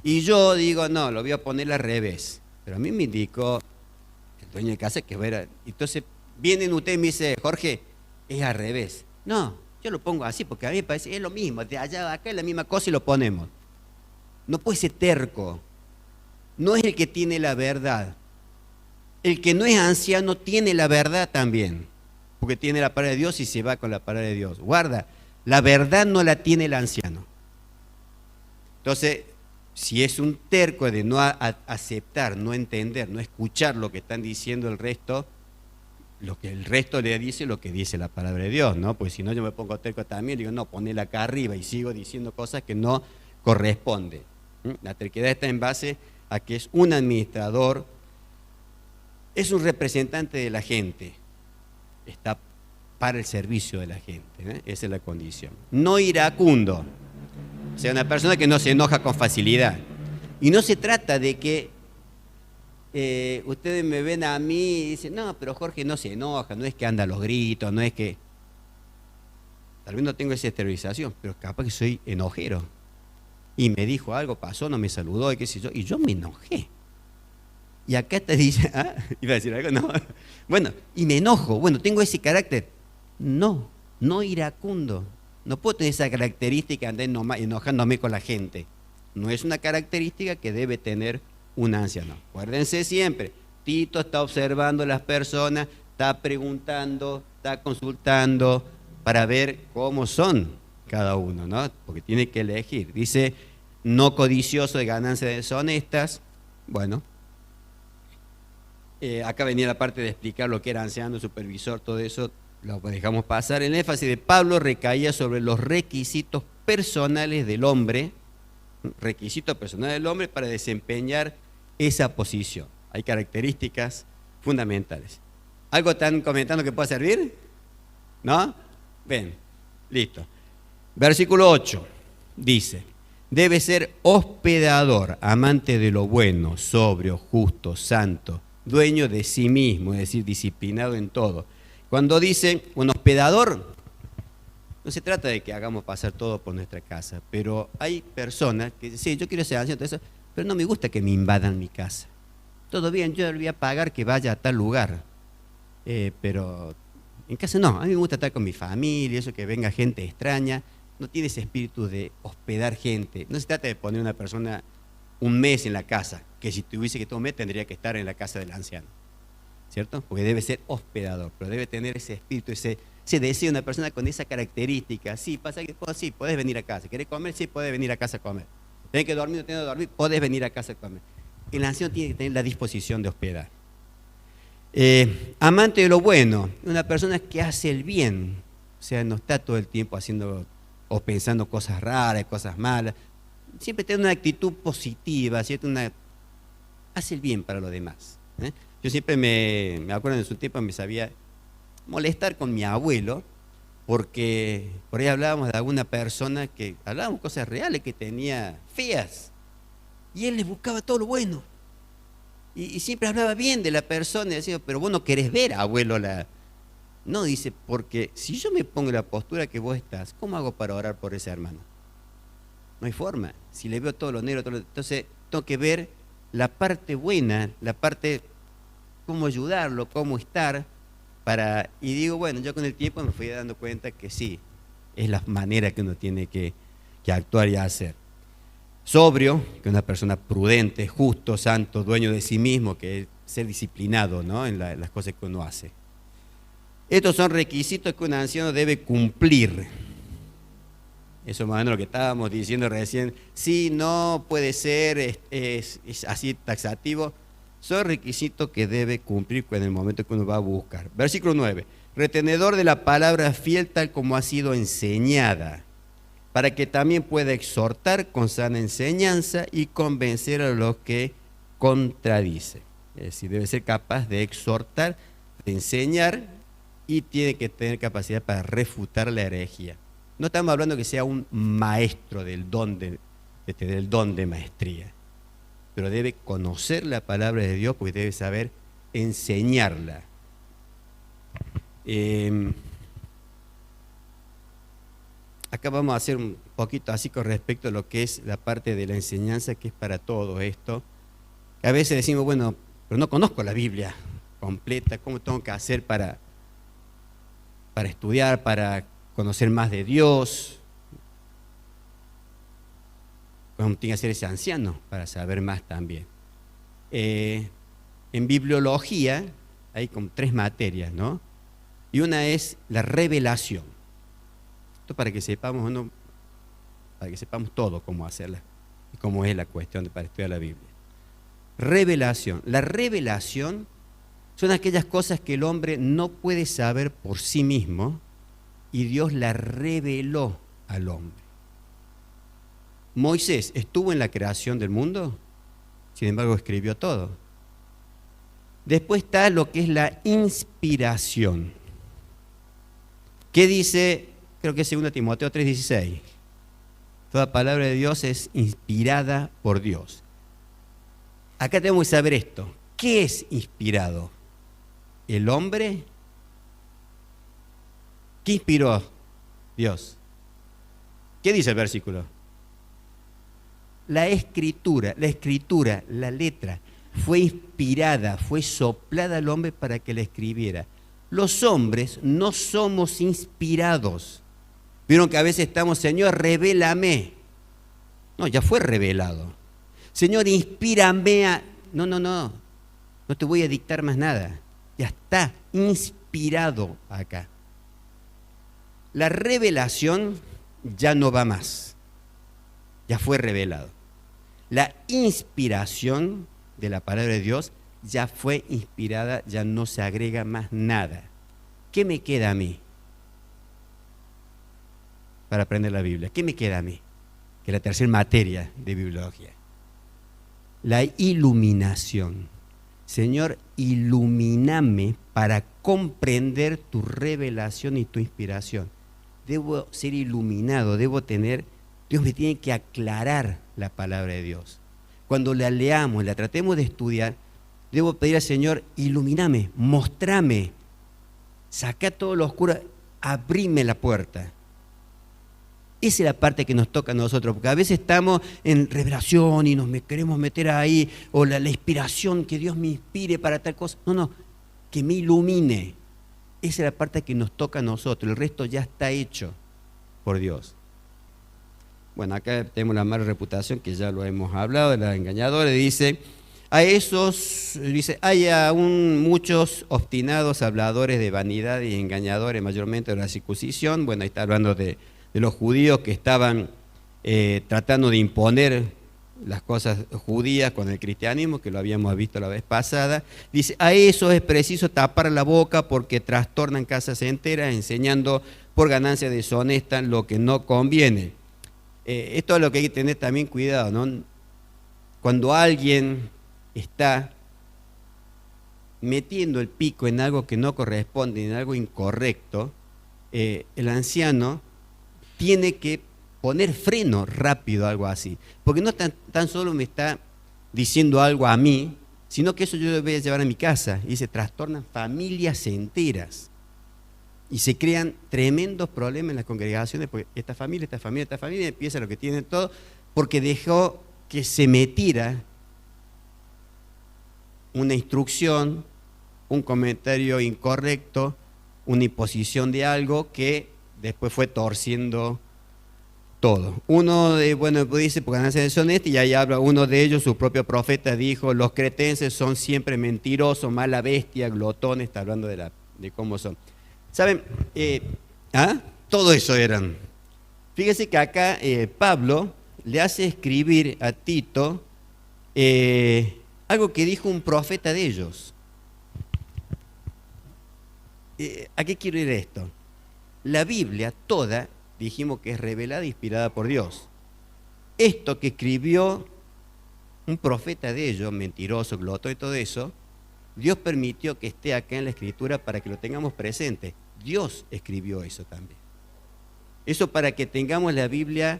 Y yo digo, no, lo voy a poner al revés. Pero a mí me indicó el dueño de casa que fuera. Entonces vienen ustedes y me dicen, Jorge, es al revés. No, yo lo pongo así porque a mí me parece, es lo mismo, de allá a acá es la misma cosa y lo ponemos. No puede ser terco. No es el que tiene la verdad. El que no es anciano tiene la verdad también, porque tiene la palabra de Dios y se va con la palabra de Dios. Guarda, la verdad no la tiene el anciano. Entonces, si es un terco de no aceptar, no entender, no escuchar lo que están diciendo el resto, lo que el resto le dice, lo que dice la palabra de Dios, ¿no? Pues si no, yo me pongo terco también, digo, no, ponela acá arriba y sigo diciendo cosas que no corresponden. La terquedad está en base a que es un administrador, es un representante de la gente, está para el servicio de la gente, ¿eh? Esa es la condición. No iracundo, o sea, una persona que no se enoja con facilidad. Y no se trata de que ustedes me ven a mí y dicen, no, pero Jorge no se enoja, no es que anda a los gritos, no es que... Tal vez no tengo esa exteriorización, pero capaz que soy enojero. Y me dijo algo, pasó, no me saludó, y qué sé yo, y yo me enojé. Y acá te dice, ¿ah? ¿Iba a decir algo? No. Bueno, y me enojo, bueno, tengo ese carácter. No iracundo. No puedo tener esa característica de andar enojándome con la gente. No es una característica que debe tener un anciano. Acuérdense siempre, Tito está observando a las personas, está preguntando, está consultando para ver cómo son cada uno, ¿no? Porque tiene que elegir. Dice, no codicioso de ganancias deshonestas. Bueno, acá venía la parte de explicar lo que era anciano, supervisor, todo eso lo dejamos pasar. El énfasis de Pablo recaía sobre los requisitos personales del hombre, requisitos personales del hombre para desempeñar esa posición. Hay características fundamentales. ¿Algo están comentando que pueda servir? ¿No? Ven, listo. Versículo 8 dice, debe ser hospedador, amante de lo bueno, sobrio, justo, santo, dueño de sí mismo, es decir, disciplinado en todo. Cuando dice un hospedador, No se trata de que hagamos pasar todo por nuestra casa, pero hay personas que dicen, sí, yo quiero ser anciano, todo eso, pero no me gusta que me invadan mi casa. Todo bien, yo le voy a pagar que vaya a tal lugar, pero en casa no. A mí me gusta estar con mi familia, eso que venga gente extraña. No tiene ese espíritu de hospedar gente. No se trata de poner una persona un mes en la casa, que si tuviese que todo un mes tendría que estar en la casa del anciano, ¿cierto? Porque debe ser hospedador, pero debe tener ese espíritu, ese deseo, una persona con esa característica. Sí, pasa que sí, podés venir a casa. ¿Querés comer? Sí, podés venir a casa a comer. ¿Tenés que dormir? No tenés que dormir, podés venir a casa a comer. El anciano tiene que tener la disposición de hospedar. Amante de lo bueno, una persona que hace el bien, o sea, no está todo el tiempo haciendo o pensando cosas raras, cosas malas, siempre tiene una actitud positiva, ¿cierto? Hace el bien para los demás. Yo siempre me acuerdo en su tiempo me sabía molestar con mi abuelo, porque por ahí hablábamos de alguna persona que hablábamos cosas reales que tenía feas, y él le buscaba todo lo bueno. Y siempre hablaba bien de la persona y decía, pero vos no querés ver, abuelo, No, dice, porque si yo me pongo en la postura que vos estás, ¿cómo hago para orar por ese hermano? No hay forma. Si le veo todo lo negro, entonces tengo que ver la parte buena, la parte, cómo ayudarlo, cómo estar, y digo, bueno, yo con el tiempo me fui dando cuenta que sí, es la manera que uno tiene que actuar y hacer. Sobrio, que es una persona prudente, justo, santo, dueño de sí mismo, que es ser disciplinado, ¿no? En las cosas que uno hace. Estos son requisitos que un anciano debe cumplir. Eso más o menos lo que estábamos diciendo recién. Sí, no puede ser, es así taxativo. Son requisitos que debe cumplir en el momento que uno va a buscar. Versículo 9. Retenedor de la palabra fiel tal como ha sido enseñada, para que también pueda exhortar con sana enseñanza y convencer a los que contradicen. Es decir, debe ser capaz de exhortar, de enseñar, y tiene que tener capacidad para refutar la herejía. No estamos hablando que sea un maestro del don de maestría, pero debe conocer la palabra de Dios porque debe saber enseñarla. Acá vamos a hacer un poquito así con respecto a lo que es la parte de la enseñanza, que es para todo esto. A veces decimos, bueno, pero no conozco la Biblia completa, ¿cómo tengo que hacer para estudiar, para conocer más de Dios? ¿Cómo tiene que ser ese anciano para saber más también? En bibliología hay como 3 materias, ¿no? Y una es la revelación. Esto para que sepamos, ¿no? Para que sepamos todo cómo hacerla y cómo es la cuestión para estudiar la Biblia. Revelación. La revelación son aquellas cosas que el hombre no puede saber por sí mismo y Dios la reveló al hombre. Moisés estuvo en la creación del mundo, sin embargo escribió todo. Después está lo que es la inspiración. ¿Qué dice? Creo que es 2 Timoteo 3:16. Toda palabra de Dios es inspirada por Dios. Acá tenemos que saber esto. ¿Qué es inspirado? ¿El hombre? ¿Qué inspiró Dios? ¿Qué dice el versículo? La escritura, la letra, fue inspirada, fue soplada al hombre para que la escribiera. Los hombres no somos inspirados. Vieron que a veces estamos, Señor, revélame. No, ya fue revelado. Señor, inspírame a... No te voy a dictar más nada. Ya está inspirado acá. La revelación ya no va más. Ya fue revelado. La inspiración de la palabra de Dios ya fue inspirada, ya no se agrega más nada. ¿Qué me queda a mí para aprender la Biblia? ¿Qué me queda a mí? Que es la tercera materia de bibliología. La iluminación. Señor, ilumíname para comprender tu revelación y tu inspiración. Debo ser iluminado, Dios me tiene que aclarar la palabra de Dios. Cuando la leamos, la tratemos de estudiar, debo pedir al Señor, ilumíname, mostrame, saca todo lo oscuro, abrime la puerta. Esa es la parte que nos toca a nosotros, porque a veces estamos en revelación y queremos meter ahí, o la inspiración, que Dios me inspire para tal cosa. No, que me ilumine. Esa es la parte que nos toca a nosotros, el resto ya está hecho por Dios. Bueno, acá tenemos la mala reputación, que ya lo hemos hablado, de los engañadores. Dice, hay aún muchos obstinados habladores de vanidad y engañadores, mayormente de la circuncisión. Bueno, ahí está hablando de los judíos que estaban tratando de imponer las cosas judías con el cristianismo, que lo habíamos visto la vez pasada. Dice, a eso es preciso tapar la boca porque trastornan casas enteras, enseñando por ganancia deshonesta lo que no conviene. Esto es lo que hay que tener también cuidado, ¿no? Cuando alguien está metiendo el pico en algo que no corresponde, en algo incorrecto, el anciano tiene que poner freno rápido a algo así, porque no tan solo me está diciendo algo a mí, sino que eso yo lo voy a llevar a mi casa, y se trastornan familias enteras, y se crean tremendos problemas en las congregaciones, porque esta familia, empieza lo que tiene todo, porque dejó que se metiera una instrucción, un comentario incorrecto, una imposición de algo que después fue torciendo todo. Uno dice, por ganancia deshonesta, y ahí habla uno de ellos, su propio profeta dijo, los cretenses son siempre mentirosos, mala bestia, glotones, está hablando de cómo son. ¿Saben? Todo eso eran. Fíjense que acá Pablo le hace escribir a Tito algo que dijo un profeta de ellos. ¿A qué quiero ir esto? La Biblia toda, dijimos que es revelada e inspirada por Dios. Esto que escribió un profeta de ellos, mentiroso, glotón y todo eso, Dios permitió que esté acá en la Escritura para que lo tengamos presente. Dios escribió eso también. Eso para que tengamos la Biblia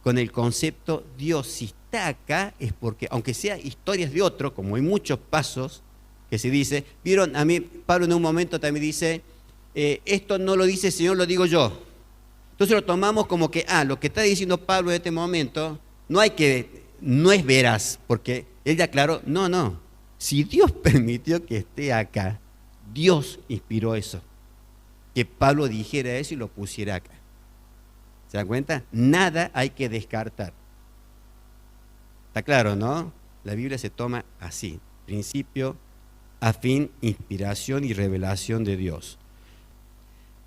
con el concepto, Dios si está acá es porque, aunque sea historias de otro, como hay muchos pasos que se dice, vieron, a mí Pablo en un momento también dice, esto no lo dice el Señor, lo digo yo. Entonces lo tomamos como que, lo que está diciendo Pablo en este momento, no es veraz, porque él ya aclaró, no. Si Dios permitió que esté acá, Dios inspiró eso. Que Pablo dijera eso y lo pusiera acá. ¿Se dan cuenta? Nada hay que descartar. Está claro, ¿no? La Biblia se toma así. Principio, a fin, inspiración y revelación de Dios.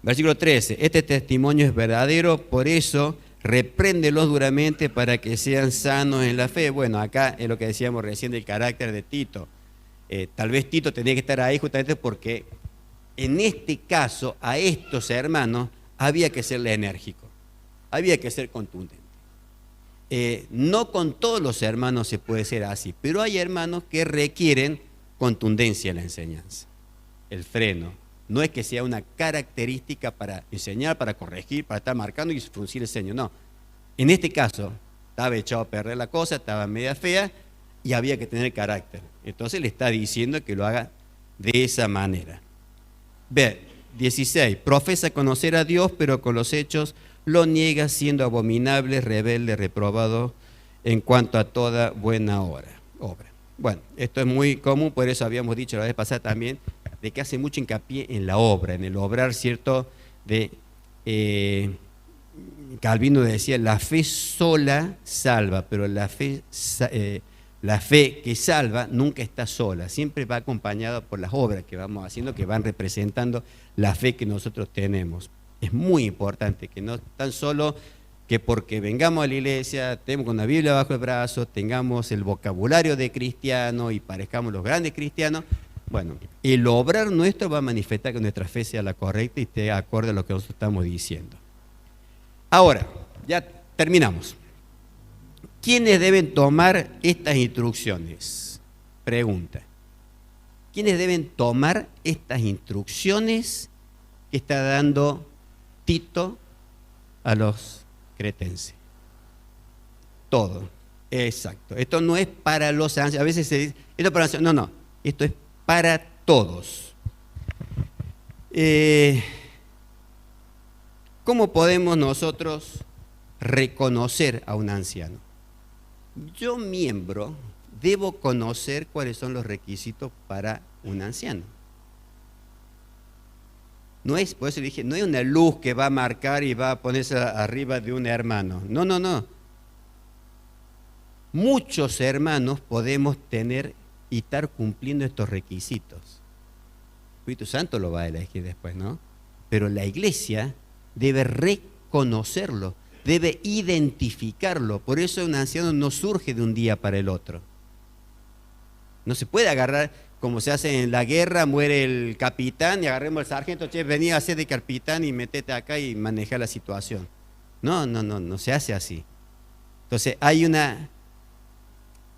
Versículo 13. Este testimonio es verdadero, por eso repréndelos duramente para que sean sanos en la fe. Bueno, acá es lo que decíamos recién del carácter de Tito. Tal vez Tito tenía que estar ahí justamente porque en este caso a estos hermanos había que serle enérgico, había que ser contundente. No con todos los hermanos se puede ser así, pero hay hermanos que requieren contundencia en la enseñanza, el freno. No es que sea una característica para enseñar, para corregir, para estar marcando y fruncir el ceño, no. En este caso estaba echado a perder la cosa, estaba media fea y había que tener carácter. Entonces le está diciendo que lo haga de esa manera. Ve, 16. Profesa conocer a Dios, pero con los hechos lo niega, siendo abominable, rebelde, reprobado en cuanto a toda buena obra. Bueno, esto es muy común, por eso habíamos dicho la vez pasada también, de que hace mucho hincapié en la obra, en el obrar, ¿cierto? Calvino decía, la fe sola salva, pero la fe que salva nunca está sola, siempre va acompañada por las obras que vamos haciendo, que van representando la fe que nosotros tenemos. Es muy importante que no tan solo que porque vengamos a la iglesia, tengamos una Biblia bajo el brazo, tengamos el vocabulario de cristiano y parezcamos los grandes cristianos. Bueno, el obrar nuestro va a manifestar que nuestra fe sea la correcta y esté acorde a lo que nosotros estamos diciendo. Ahora, ya terminamos. ¿Quiénes deben tomar estas instrucciones? Pregunta. ¿Quiénes deben tomar estas instrucciones que está dando Tito a los cretenses? Todo. Exacto. Esto no es para los ancianos. A veces se dice, esto es para los ancianos. No. Esto es para todos. ¿Cómo podemos nosotros reconocer a un anciano. Yo, miembro, debo conocer cuáles son los requisitos para un anciano. No es, por eso le dije, no hay una luz que va a marcar y va a ponerse arriba de un hermano. No, no, no. Muchos hermanos podemos tener y estar cumpliendo estos requisitos. El Espíritu Santo lo va a elegir después, ¿no? Pero la iglesia debe reconocerlo, debe identificarlo. Por eso un anciano no surge de un día para el otro. No se puede agarrar, como se hace en la guerra, muere el capitán y agarremos al sargento, che, venía a ser de capitán y metete acá y maneja la situación. No, no, no, no se hace así. Entonces hay una...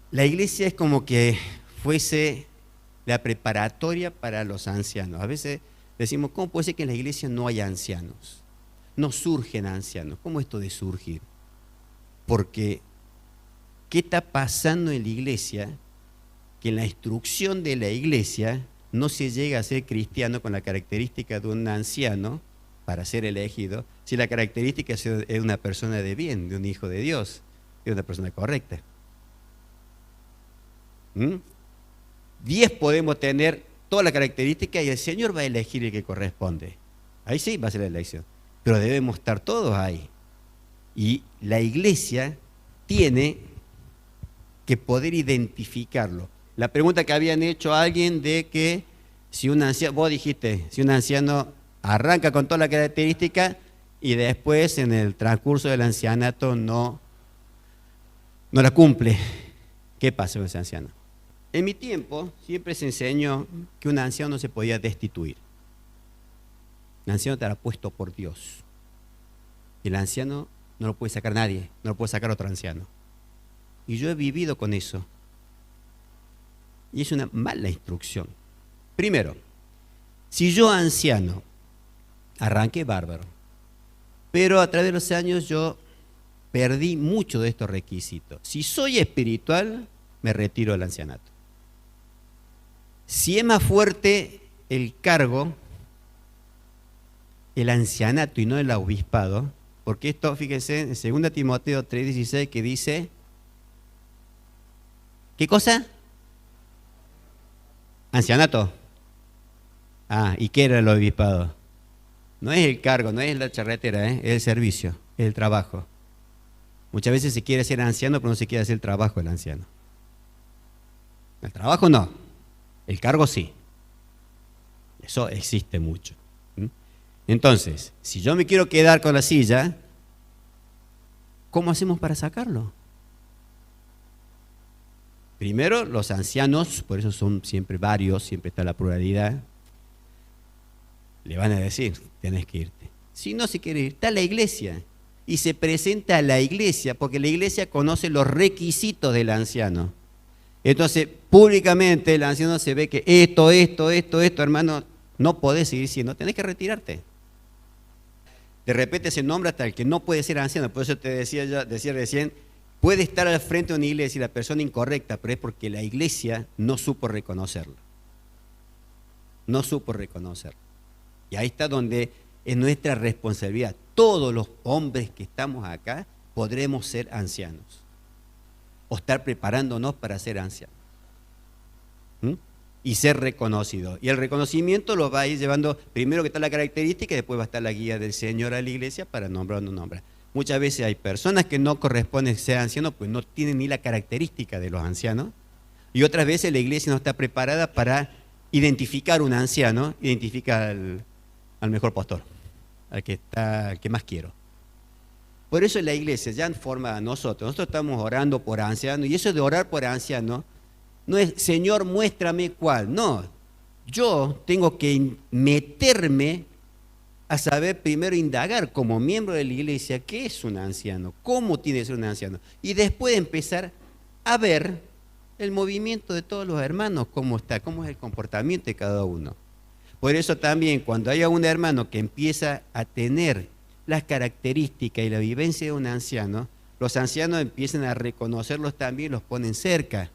La iglesia es como que fuese la preparatoria para los ancianos. A veces decimos, ¿cómo puede ser que en la iglesia no haya ancianos? No surgen ancianos. ¿Cómo esto de surgir? Porque, ¿qué está pasando en la iglesia? Que en la instrucción de la iglesia no se llega a ser cristiano con la característica de un anciano para ser elegido, si la característica es una persona de bien, de un hijo de Dios, de una persona correcta. 10 podemos tener todas las características y el Señor va a elegir el que corresponde. Ahí sí va a ser la elección. Pero debemos estar todos ahí. Y la iglesia tiene que poder identificarlo. La pregunta que habían hecho a alguien de que si un anciano, vos dijiste, si un anciano arranca con toda la característica y después en el transcurso del ancianato no la cumple, ¿qué pasa con ese anciano? En mi tiempo siempre se enseñó que un anciano no se podía destituir. El anciano estará puesto por Dios. Y el anciano no lo puede sacar nadie, no lo puede sacar otro anciano. Y yo he vivido con eso. Y es una mala instrucción. Primero, si yo anciano, arranqué bárbaro, pero a través de los años yo perdí mucho de estos requisitos. Si soy espiritual, me retiro del ancianato. Si es más fuerte el cargo, el ancianato y no el obispado, porque esto, fíjense, en 2 Timoteo 3:16 que dice, ¿qué cosa? Ancianato. ¿Y qué era el obispado? No es el cargo, no es la charretera, es el servicio, es el trabajo. Muchas veces se quiere ser anciano, pero no se quiere hacer el trabajo del anciano. El trabajo no, el cargo sí. Eso existe mucho. Entonces, si yo me quiero quedar con la silla, ¿cómo hacemos para sacarlo? Primero, los ancianos, por eso son siempre varios, siempre está la pluralidad, le van a decir, tenés que irte. Si no se quiere ir, está la iglesia. Y se presenta a la iglesia, porque la iglesia conoce los requisitos del anciano. Entonces, públicamente el anciano se ve que esto, hermano, no podés seguir siendo, tenés que retirarte. De repente se nombra hasta el que no puede ser anciano, por eso te decía recién, puede estar al frente de una iglesia y la persona incorrecta, pero es porque la iglesia no supo reconocerlo. No supo reconocerlo. Y ahí está donde es nuestra responsabilidad. Todos los hombres que estamos acá podremos ser ancianos. O estar preparándonos para ser ancianos. Y ser reconocidos. Y el reconocimiento lo va a ir llevando, primero que está la característica y después va a estar la guía del Señor a la iglesia para nombrar o no nombrar. Muchas veces hay personas que no corresponden ser ancianos, pues no tienen ni la característica de los ancianos. Y otras veces la iglesia no está preparada para identificar un anciano, identifica al mejor pastor, al que más quiero. Por eso la iglesia ya en forma a nosotros estamos orando por ancianos, y eso de orar por ancianos no es, Señor, muéstrame cuál, no. Yo tengo que meterme a saber primero indagar como miembro de la iglesia qué es un anciano, cómo tiene que ser un anciano, y después empezar a ver el movimiento de todos los hermanos, cómo está, cómo es el comportamiento de cada uno. Por eso también cuando haya un hermano que empieza a tener las características y la vivencia de un anciano, los ancianos empiezan a reconocerlos también, los ponen cerca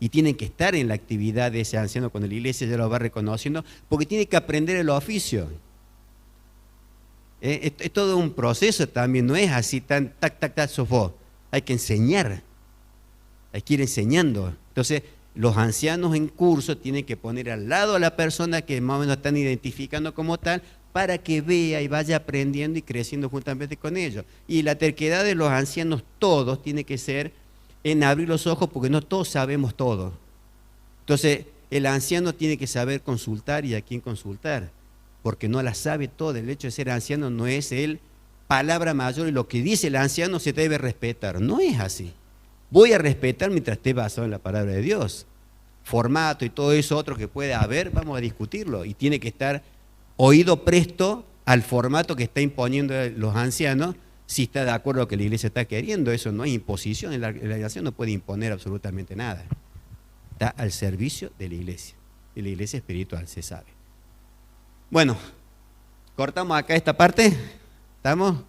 y tienen que estar en la actividad de ese anciano cuando la iglesia ya lo va reconociendo, porque tiene que aprender el oficio. Es todo un proceso también, no es así tan tac, tac, tac, sofó. Hay que enseñar, hay que ir enseñando. Entonces, los ancianos en curso tienen que poner al lado a la persona que más o menos están identificando como tal, para que vea y vaya aprendiendo y creciendo juntamente con ellos. Y la terquedad de los ancianos todos tiene que ser en abrir los ojos, porque no todos sabemos todo. Entonces, el anciano tiene que saber consultar y a quién consultar, porque no la sabe todo. El hecho de ser anciano no es el palabra mayor y lo que dice el anciano se debe respetar. No es así. Voy a respetar mientras esté basado en la palabra de Dios. Formato y todo eso otro que puede haber, vamos a discutirlo. Y tiene que estar oído presto al formato que está imponiendo los ancianos, si está de acuerdo a lo que la iglesia está queriendo. Eso no es imposición. La iglesia no puede imponer absolutamente nada. Está al servicio de la iglesia espiritual, se sabe. Bueno, cortamos acá esta parte. ¿Estamos?